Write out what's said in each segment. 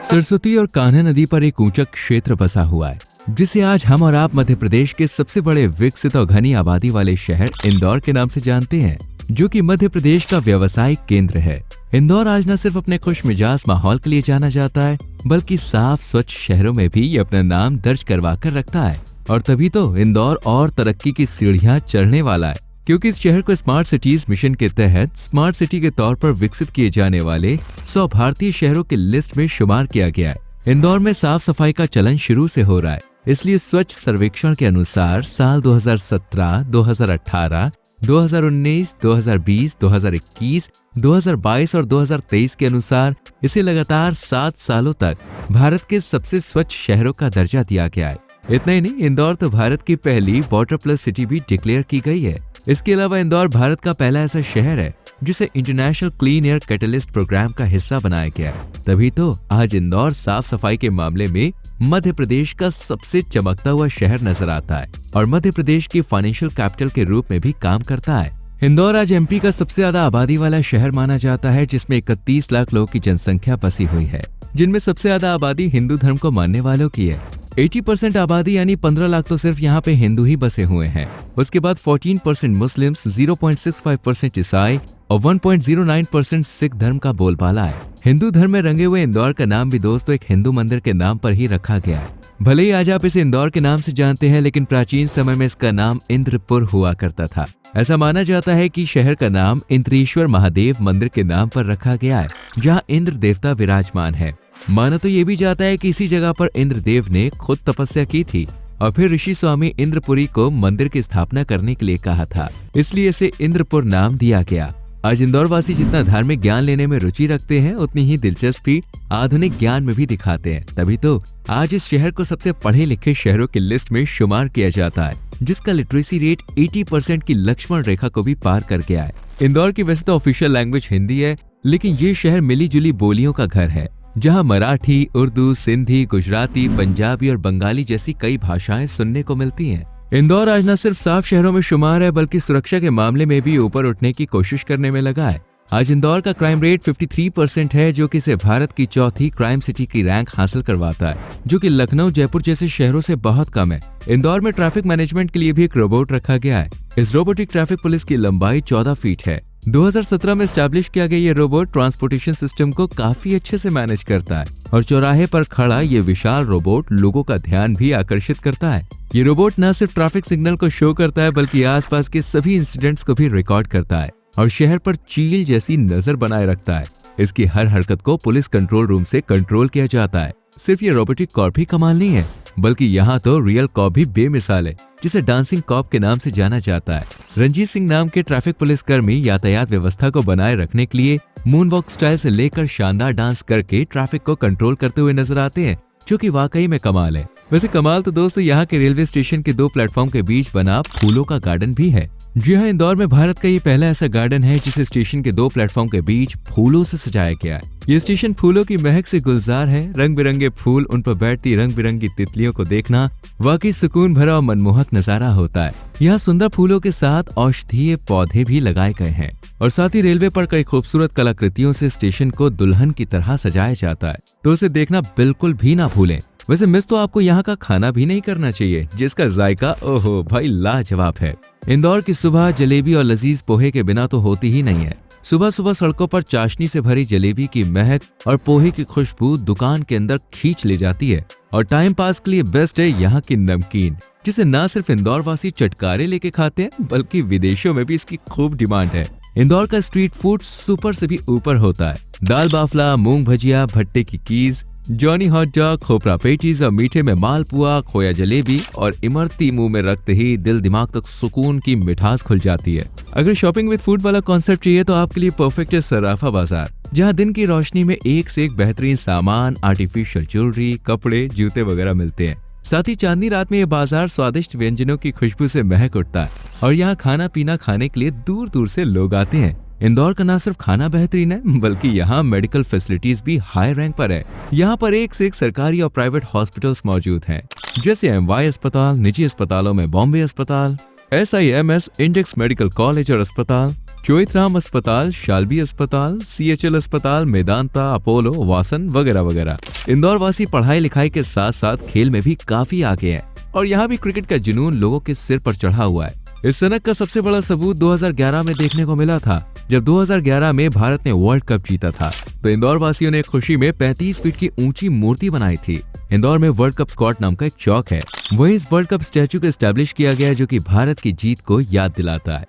सरस्वती और कान्हा नदी पर एक ऊंचा क्षेत्र बसा हुआ है, जिसे आज हम और आप मध्य प्रदेश के सबसे बड़े विकसित और घनी आबादी वाले शहर इंदौर के नाम से जानते हैं, जो कि मध्य प्रदेश का व्यावसायिक केंद्र है। इंदौर आज न सिर्फ अपने खुश मिजाज माहौल के लिए जाना जाता है, बल्कि साफ स्वच्छ शहरों में भी ये अपना नाम दर्ज करवा कर रखता है। और तभी तो इंदौर और तरक्की की सीढ़ियां चढ़ने वाला है, क्योंकि इस शहर को स्मार्ट सिटीज मिशन के तहत स्मार्ट सिटी के तौर पर विकसित किए जाने वाले 100 भारतीय शहरों की लिस्ट में शुमार किया गया है। इंदौर में साफ सफाई का चलन शुरू से हो रहा है, इसलिए स्वच्छ सर्वेक्षण के अनुसार साल 2017, 2018, 2019, 2020, 2021, 2022 और 2023 के अनुसार इसे लगातार 7 सालों तक भारत के सबसे स्वच्छ शहरों का दर्जा दिया गया है। इतना ही नहीं, इंदौर तो भारत की पहली वाटर प्लस सिटी भी डिक्लेयर की गई है। इसके अलावा इंदौर भारत का पहला ऐसा शहर है जिसे international clean air catalyst programme का हिस्सा बनाया गया है। तभी तो आज इंदौर साफ सफाई के मामले में मध्य प्रदेश का सबसे चमकता हुआ शहर नजर आता है और मध्य प्रदेश की फाइनेंशियल कैपिटल के रूप में भी काम करता है। इंदौर आज एमपी का सबसे ज्यादा आबादी वाला शहर माना जाता है, जिसमें 31 लाख लोगों की जनसंख्या बसी हुई है, जिनमें सबसे ज्यादा आबादी हिंदू धर्म को मानने वालों की है। 80% आबादी यानी 15 लाख तो सिर्फ यहाँ पे हिंदू ही बसे हुए हैं। उसके बाद 14% मुस्लिम्स, 0.65% ईसाई और 1.09% सिख धर्म का बोलबाला है। हिंदू धर्म में रंगे हुए इंदौर का नाम भी दोस्तों एक हिंदू मंदिर के नाम पर ही रखा गया है। भले ही आज आप इसे इंदौर के नाम से जानते हैं, लेकिन प्राचीन समय में इसका नाम इंद्रपुर हुआ करता था। ऐसा माना जाता है कि शहर का नाम इंद्रेश्वर महादेव मंदिर के नाम पर रखा गया है, जहाँ इंद्र देवता विराजमान है। माना तो ये भी जाता है कि इसी जगह पर इंद्रदेव ने खुद तपस्या की थी और फिर ऋषि स्वामी इंद्रपुरी को मंदिर की स्थापना करने के लिए कहा था, इसलिए इसे इंद्रपुर नाम दिया गया। आज इंदौर वासी जितना धार्मिक ज्ञान लेने में रुचि रखते हैं, उतनी ही दिलचस्पी आधुनिक ज्ञान में भी दिखाते हैं। तभी तो आज इस शहर को सबसे पढ़े लिखे शहरों की लिस्ट में शुमार किया जाता है, जिसका लिटरेसी रेट 80% की लक्ष्मण रेखा को भी पार कर गया है। इंदौर की वैसे तो ऑफिशियल लैंग्वेज हिंदी है, लेकिन ये शहर मिली जुली बोलियों का घर है, जहां मराठी, उर्दू, सिंधी, गुजराती, पंजाबी और बंगाली जैसी कई भाषाएं सुनने को मिलती हैं। इंदौर आज न सिर्फ साफ शहरों में शुमार है, बल्कि सुरक्षा के मामले में भी ऊपर उठने की कोशिश करने में लगा है। आज इंदौर का क्राइम रेट 53% है, जो कि इसे भारत की चौथी क्राइम सिटी की रैंक हासिल करवाता है, जो कि लखनऊ, जयपुर जैसे शहरों से बहुत कम है। इंदौर में ट्रैफिक मैनेजमेंट के लिए भी एक रोबोट रखा गया है। इस रोबोटिक ट्रैफिक पुलिस की लंबाई 14 फीट है। 2017 में एस्टैब्लिश किया गया ये रोबोट ट्रांसपोर्टेशन सिस्टम को काफी अच्छे से मैनेज करता है और चौराहे पर खड़ा ये विशाल रोबोट लोगों का ध्यान भी आकर्षित करता है। ये रोबोट न सिर्फ ट्रैफिक सिग्नल को शो करता है, बल्कि आसपास के सभी इंसिडेंट्स को भी रिकॉर्ड करता है और शहर पर चील जैसी नजर बनाए रखता है। इसकी हर हरकत को पुलिस कंट्रोल रूम से कंट्रोल किया जाता है। सिर्फ ये रोबोटिक कॉप ही कमाल नहीं है, बल्कि यहाँ तो रियल कॉप भी बेमिसाल है, जिसे डांसिंग कॉप के नाम से जाना जाता है। रंजीत सिंह नाम के ट्रैफिक पुलिसकर्मी यातायात व्यवस्था को बनाए रखने के लिए मूनवॉक स्टाइल से लेकर शानदार डांस करके ट्रैफिक को कंट्रोल करते हुए नजर आते हैं, जो कि वाकई में कमाल है। वैसे कमाल तो दोस्तों यहाँ के रेलवे स्टेशन के 2 प्लेटफॉर्म के बीच बना फूलों का गार्डन भी है। जी हाँ, इंदौर में भारत का ये पहला ऐसा गार्डन है जिसे स्टेशन के 2 प्लेटफॉर्म के बीच फूलों से सजाया गया है। ये स्टेशन फूलों की महक से गुलजार है। रंग बिरंगे फूल, उन पर बैठती रंग बिरंगी तितलियों को देखना वाकई सुकून भरा और मनमोहक नजारा होता है। यहाँ सुंदर फूलों के साथ औषधीय पौधे भी लगाए गए हैं और साथ ही रेलवे पर कई खूबसूरत कलाकृतियों से स्टेशन को दुल्हन की तरह सजाया जाता है, तो उसे देखना बिल्कुल भी ना भूलें। वैसे मिस तो आपको यहाँ का खाना भी नहीं करना चाहिए, जिसका जायका ओहो भाई लाजवाब है। इंदौर की सुबह जलेबी और लजीज पोहे के बिना तो होती ही नहीं है। सुबह सुबह सड़कों पर चाशनी से भरी जलेबी की महक और पोहे की खुशबू दुकान के अंदर खींच ले जाती है। और टाइम पास के लिए बेस्ट है यहाँ की नमकीन, जिसे न सिर्फ इंदौर वासी चटकारे लेके खाते हैं, बल्कि विदेशों में भी इसकी खूब डिमांड है। इंदौर का स्ट्रीट फूड सुपर से भी ऊपर होता है। दाल बाफला, मूंग भजिया, भट्टे की कीज, जॉनी हॉट डॉग, खोपरा पेटीज और मीठे में मालपुआ, खोया जलेबी और इमरती मुंह में रखते ही दिल दिमाग तक सुकून की मिठास खुल जाती है। अगर शॉपिंग विद फूड वाला कॉन्सेप्ट चाहिए तो आपके लिए परफेक्ट है सराफा बाजार, जहां दिन की रोशनी में एक से एक बेहतरीन सामान, आर्टिफिशियल ज्वेलरी, कपड़े, जूते वगैरह मिलते हैं। साथ ही चांदनी रात में ये बाजार स्वादिष्ट व्यंजनों की खुशबू से महक उठता है और यहाँ खाना पीना खाने के लिए दूर दूर से लोग आते हैं। इंदौर का न सिर्फ खाना बेहतरीन है, बल्कि यहाँ मेडिकल फैसिलिटीज भी हाई रैंक पर है। यहाँ पर एक से एक सरकारी और प्राइवेट हॉस्पिटल्स मौजूद हैं, जैसे MY अस्पताल, निजी अस्पतालों में बॉम्बे अस्पताल, SIMS इंडेक्स मेडिकल कॉलेज और अस्पताल, चोइथराम अस्पताल, शाल्बी अस्पताल, CHL अस्पताल, मेदांता, अपोलो, वासन वगैरह वगैरह। इंदौर वासी पढ़ाई लिखाई के साथ साथ खेल में भी काफी आगे हैं और यहाँ भी क्रिकेट का जुनून लोगों के सिर पर चढ़ा हुआ है। इस सनक का सबसे बड़ा सबूत 2011 में देखने को मिला था, जब 2011 में भारत ने वर्ल्ड कप जीता था तो इंदौर वासियों ने खुशी में 35 फीट की ऊंची मूर्ति बनाई थी। इंदौर में वर्ल्ड कप स्क्वाड नाम का एक चौक है, वहीं इस वर्ल्ड कप स्टैचू को एस्टैब्लिश किया गया है जो कि भारत की जीत को याद दिलाता है।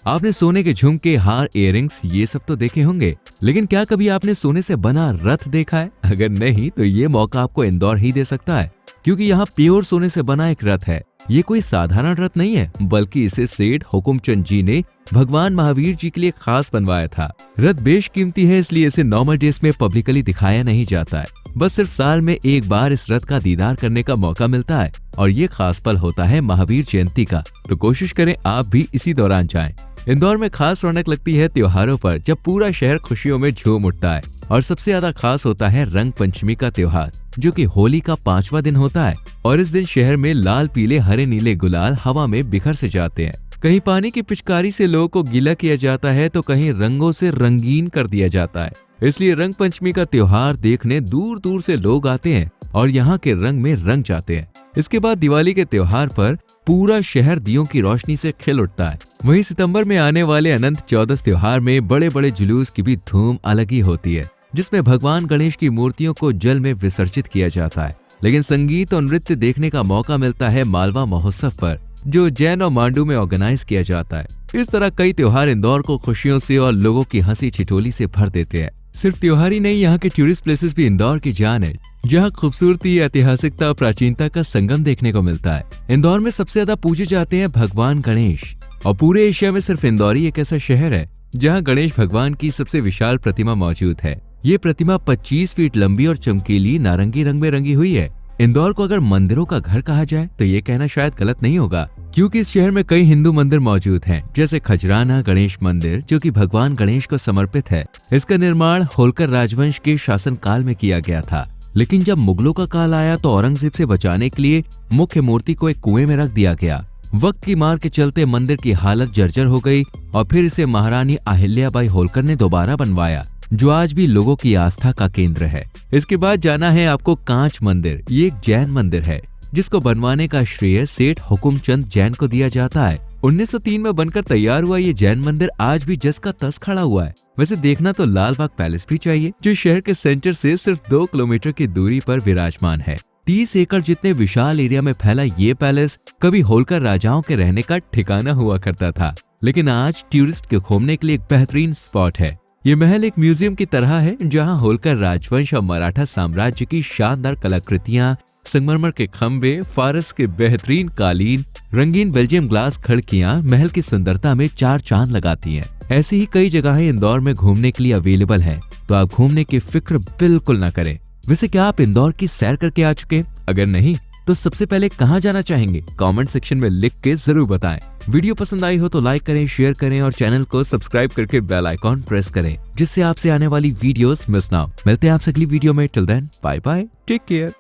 आपने सोने के झुमके, हार, इयररिंग्स ये सब तो देखे होंगे, लेकिन क्या कभी आपने सोने से बना रथ देखा है? अगर नहीं तो ये मौका आपको इंदौर ही दे सकता है, क्योंकि यहाँ प्योर सोने से बना एक रथ है। ये कोई साधारण रथ नहीं है, बल्कि इसे सेठ हुकुमचंद जी ने भगवान महावीर जी के लिए खास बनवाया था। रथ बेशकीमती है, इसलिए इसे नॉर्मल डेज में पब्लिकली दिखाया नहीं जाता है। बस सिर्फ साल में एक बार इस रथ का दीदार करने का मौका मिलता है और ये खास पल होता है महावीर जयंती का। तो कोशिश करें आप भी इसी दौरान जाएं। इंदौर में खास रौनक लगती है त्योहारों पर, जब पूरा शहर खुशियों में झूम उठता है और सबसे ज्यादा खास होता है रंग पंचमी का त्योहार, जो कि होली का 5वां दिन होता है और इस दिन शहर में लाल, पीले, हरे, नीले गुलाल हवा में बिखर से जाते हैं। कहीं पानी की पिचकारी से लोगों को गीला किया जाता है तो कहीं रंगों से रंगीन कर दिया जाता है। इसलिए रंग पंचमी का त्योहार देखने दूर दूर से लोग आते हैं और यहाँ के रंग में रंग जाते हैं। इसके बाद दिवाली के त्योहार पर पूरा शहर दियों की रोशनी से खिल उठता है। वहीं सितंबर में आने वाले अनंत चौदस त्योहार में बड़े बड़े जुलूस की भी धूम अलग ही होती है, जिसमें भगवान गणेश की मूर्तियों को जल में विसर्जित किया जाता है। लेकिन संगीत और नृत्य देखने का मौका मिलता है मालवा महोत्सव पर, जो जैन और मांडू में ऑर्गेनाइज किया जाता है। इस तरह कई त्योहार इंदौर को खुशियों से और लोगों की हंसी ठिठोली से भर देते हैं। सिर्फ त्योहार ही नहीं, यहाँ के टूरिस्ट प्लेसेस भी इंदौर की जान है, जहाँ खूबसूरती, ऐतिहासिकता और प्राचीनता का संगम देखने को मिलता है। इंदौर में सबसे ज्यादा पूजे जाते हैं भगवान गणेश और पूरे एशिया में सिर्फ इंदौर ही एक ऐसा शहर है जहाँ गणेश भगवान की सबसे विशाल प्रतिमा मौजूद है। ये प्रतिमा 25 फीट लंबी और चमकीली नारंगी रंग में रंगी हुई है। इंदौर को अगर मंदिरों का घर कहा जाए तो ये कहना शायद गलत नहीं होगा, क्योंकि इस शहर में कई हिंदू मंदिर मौजूद हैं, जैसे खजराना गणेश मंदिर, जो कि भगवान गणेश को समर्पित है। इसका निर्माण होलकर राजवंश के शासनकाल में किया गया था, लेकिन जब मुगलों का काल आया तो औरंगजेब से बचाने के लिए मुख्य मूर्ति को एक कुएं में रख दिया गया। वक्त की मार के चलते मंदिर की हालत जर्जर हो गई और फिर इसे महारानी अहिल्याबाई होलकर ने दोबारा बनवाया, जो आज भी लोगों की आस्था का केंद्र है। इसके बाद जाना है आपको कांच मंदिर। ये एक जैन मंदिर है, जिसको बनवाने का श्रेय सेठ हुकुमचंद जैन को दिया जाता है। 1903 में बनकर तैयार हुआ ये जैन मंदिर आज भी जस का तस खड़ा हुआ है। वैसे देखना तो लाल बाग पैलेस भी चाहिए, जो शहर के सेंटर से सिर्फ 2 किलोमीटर की दूरी पर विराजमान है। 30 एकड़ जितने विशाल एरिया में फैला ये पैलेस कभी होलकर राजाओं के रहने का ठिकाना हुआ करता था, लेकिन आज टूरिस्ट के घूमने के लिए एक बेहतरीन स्पॉट है। ये महल एक म्यूजियम की तरह है, जहां होलकर राजवंश और मराठा साम्राज्य की शानदार कलाकृतियां, संगमरमर के खंबे, फारस के बेहतरीन कालीन, रंगीन बेल्जियम ग्लास खिड़कियां महल की सुंदरता में 4 चांद लगाती हैं। ऐसी ही कई जगहें इंदौर में घूमने के लिए अवेलेबल हैं, तो आप घूमने की फिक्र बिल्कुल ना करें। वैसे क्या आप इंदौर की सैर करके आ चुके? अगर नहीं तो सबसे पहले कहाँ जाना चाहेंगे? कमेंट सेक्शन में लिख के जरूर बताएं। वीडियो पसंद आई हो तो लाइक करें, शेयर करें और चैनल को सब्सक्राइब करके बेल आइकॉन प्रेस करें, जिससे आपसे आने वाली वीडियोस मिस ना हो। मिलते हैं आपसे अगली वीडियो में। Till then bye bye, take care.